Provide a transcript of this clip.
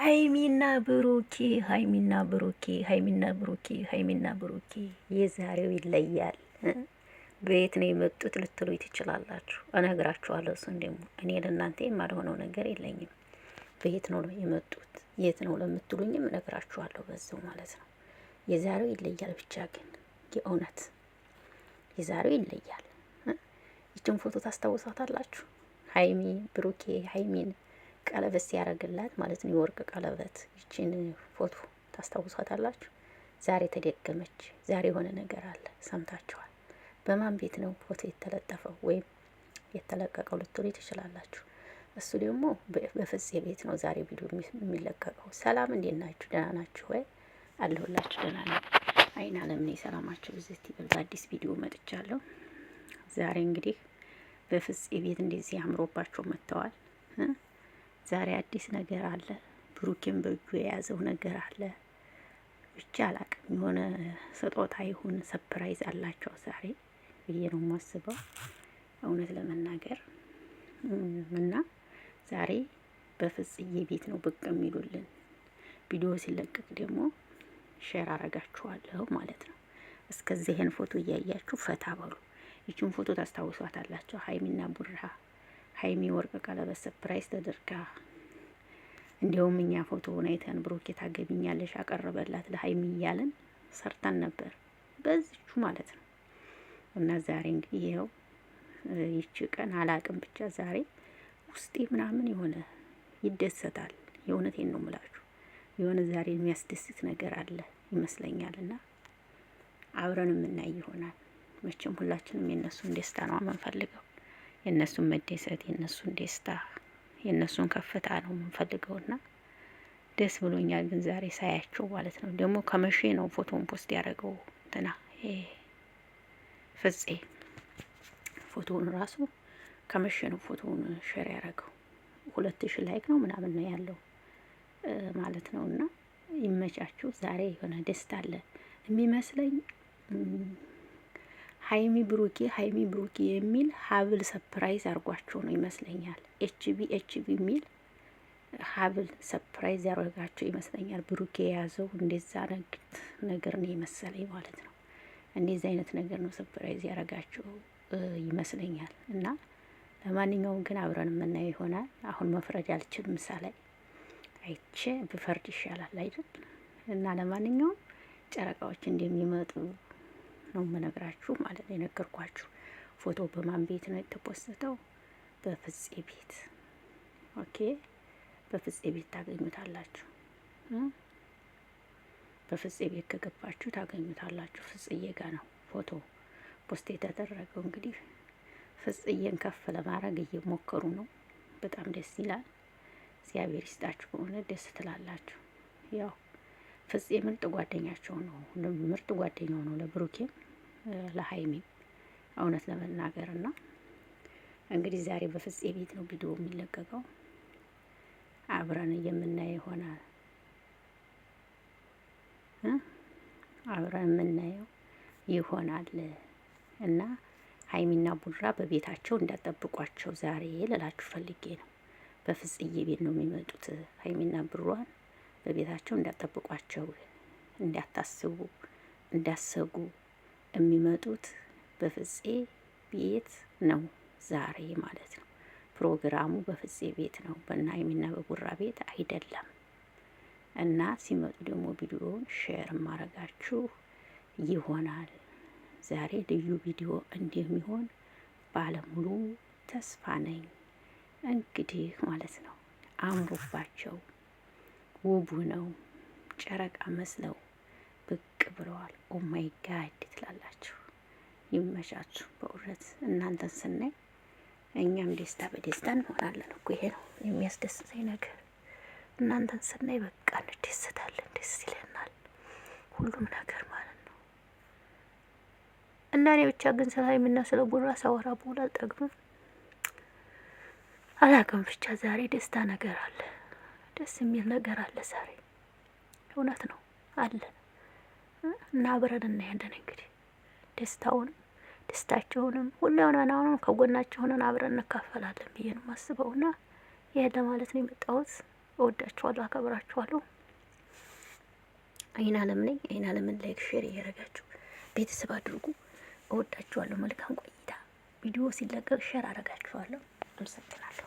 ሀይሚና ብሩኬ ሀይሚና ብሩኬ ሀይሚና ብሩኬ ሀይሚና ብሩኬ የዛሬው ይለያል። በየት ነው የመጡት ልትሉ ትችላላችሁ። እነግራችኋለሁ። እሱን ደግሞ እኔ ለእናንተ የማልሆነው ነገር የለኝም። በየት ነው የመጡት የት ነው ለምትሉኝም እነግራችኋለሁ በዛው ማለት ነው። የዛሬው ይለያል። ብቻ ግን የእውነት የዛሬው ይለያል። ይችን ፎቶ ታስታውሳታላችሁ? ሀይሚ ብሩኬ ሀይሚን ቀለበት ሲያደርግላት ማለት ነው፣ የወርቅ ቀለበት። ይችን ፎቶ ታስታውሳታላችሁ? ዛሬ ተደገመች። ዛሬ የሆነ ነገር አለ፣ ሰምታችኋል። በማን ቤት ነው ፎቶ የተለጠፈው ወይም የተለቀቀው ልትሉ ትችላላችሁ። እሱ ደግሞ በፍፄ ቤት ነው ዛሬ ቪዲዮ የሚለቀቀው። ሰላም፣ እንዴት ናችሁ? ደህና ናችሁ ወይ? አለሁላችሁ፣ ደህና ነኝ። አይን አለም ነኝ። ሰላማችሁ ብዝት ይበል። በአዲስ ቪዲዮ መጥቻለሁ። ዛሬ እንግዲህ በፍፄ ቤት እንደዚህ አምሮባቸው መጥተዋል። ዛሬ አዲስ ነገር አለ። ብሩኬን በእጁ የያዘው ነገር አለ። ብቻ አላቅም፣ የሆነ ስጦታ ይሁን ሰፕራይዝ አላቸው ዛሬ ብዬ ነው የማስበው እውነት ለመናገር እና ዛሬ በፍጽዬ ቤት ነው ብቅ የሚሉልን። ቪዲዮ ሲለቀቅ ደግሞ ሼር አረጋችኋለሁ ማለት ነው። እስከዚህ ይሄን ፎቶ እያያችሁ ፈታ በሉ። ይችን ፎቶ ታስታውሷታላችሁ? ሀይሚና ቡራ ሀይሚ ወርቅ ቀለበት ሰፕራይዝ ተደርጋ፣ እንዲያውም እኛ ፎቶውን አይተን ብሩኬ ታገቢኛለሽ አቀረበላት ለሀይሚ እያለን ሰርተን ነበር በዚቹ ማለት ነው። እና ዛሬ እንግዲህ ይኸው ይቺ ቀን አላቅም፣ ብቻ ዛሬ ውስጤ ምናምን የሆነ ይደሰታል። የእውነቴን ነው የምላችሁ፣ የሆነ ዛሬ የሚያስደስት ነገር አለ ይመስለኛል። እና አብረን የምናይ ይሆናል። መቼም ሁላችንም የእነሱን ደስታ ነው የምንፈልገው፣ የእነሱን መደሰት፣ የእነሱን ደስታ፣ የእነሱን ከፍታ ነው የምንፈልገውና ደስ ብሎኛል። ግን ዛሬ ሳያቸው ማለት ነው ደግሞ ከመቼ ነው ፎቶን ፖስት ያደረገው እንትና ፍፄ ፎቶውን ራሱ ከመቼ ነው ፎቶውን ሼር ያደረገው? 2000 ላይክ ነው ምናምን ነው ያለው ማለት ነው። እና ይመቻችሁ። ዛሬ የሆነ ደስታ አለ የሚመስለኝ። ሀይሚ ብሩኬ የሚል ሀብል ሰፕራይዝ አርጓቸው ነው ይመስለኛል። ኤችቢ የሚል ሀብል ሰፕራይዝ ያደርጋቸው ይመስለኛል። ብሩኬ የያዘው እንደዛ ነገር ነው የመሰለኝ ማለት ነው። እንደዚህ አይነት ነገር ነው ሰፕራይዝ ያደርጋቸው ይመስለኛል። እና ለማንኛውም ግን አብረን የምናየው ይሆናል። አሁን መፍረድ አልችልም። ምሳሌ አይቼ ብፈርድ ይሻላል አይደል? እና ለማንኛውም ጨረቃዎች እንደሚመጡ ነው የምነግራችሁ ማለት ነው። የነገርኳችሁ ፎቶ በማን ቤት ነው የተፖስተው? በፍፄ ቤት። ኦኬ፣ በፍፄ ቤት ታገኙታላችሁ። በፍፄ ቤት ከገባችሁ ታገኙታላችሁ። ፍጽዬ ጋር ነው ፎቶ ፖስት የተደረገው። እንግዲህ ፍጽዬን ከፍ ለማድረግ እየሞከሩ ነው። በጣም ደስ ይላል። እግዚአብሔር ይስጣችሁ። በሆነ ደስ ትላላችሁ። ያው ፍፄ ምርጥ ጓደኛቸው ነው፣ ምርጥ ጓደኛው ነው ለብሩኬም ለሀይሚም እውነት ለመናገር እና እንግዲህ ዛሬ በፍፄ ቤት ነው ቪዲዮ የሚለቀቀው። አብረን የምናየው ይሆናል። አብረን የምናየው ይሆናል እና ሀይሚና ቡራ በቤታቸው እንዳጠብቋቸው ዛሬ ልላችሁ ፈልጌ ነው። በፍጽዬ ቤት ነው የሚመጡት። ሀይሚና ብሯን በቤታቸው እንዳጠብቋቸው፣ እንዳታስቡ፣ እንዳሰጉ የሚመጡት በፍፄ ቤት ነው ዛሬ ማለት ነው። ፕሮግራሙ በፍፄ ቤት ነው፣ በእነ ሀይሚና በቡራ ቤት አይደለም። እና ሲመጡ ደግሞ ቪዲዮውን ሼር ማረጋችሁ ይሆናል። ዛሬ ልዩ ቪዲዮ እንደሚሆን ባለሙሉ ተስፋ ነኝ። እንግዲህ ማለት ነው አምሮባቸው ውቡ ነው ጨረቃ መስለው ብቅ ብለዋል። ኦማይ ጋድ ትላላችሁ። ይመቻችሁ በእውነት እናንተን ስናይ እኛም ደስታ በደስታ እንሆናለን እኮ። ይሄ ነው የሚያስደስተኝ ነገር። እናንተን ስናይ በቃ እንደሰታለን፣ ደስ ይለናል ሁሉም ነገር ማለት ነው። እና እኔ ብቻ ግን ስለ ሀይሚና ስለ ቡራ ሳወራ ብውል አልጠግብም። አላውቅም ብቻ ዛሬ ደስታ ነገር አለ፣ ደስ የሚል ነገር አለ ዛሬ። እውነት ነው አለ እና አብረን እናያለን እንግዲህ ደስታውንም ደስታቸውንም ሁሉንም ከጎናቸው ሆነን አብረን እንካፈላለን ብዬ ነው የማስበውና ይሄን ለማለት ነው የመጣሁት። እወዳችኋለሁ፣ አከብራችኋለሁ። አይን አለም ነኝ። አይን አለምን ላይክ ሼር እያደረጋችሁ ቤተሰብ አድርጉ። እወዳችኋለሁ። መልካም ቆይታ። ቪዲዮ ሲለቀቅ ሼር አደርጋችኋለሁ። አመሰግናለሁ።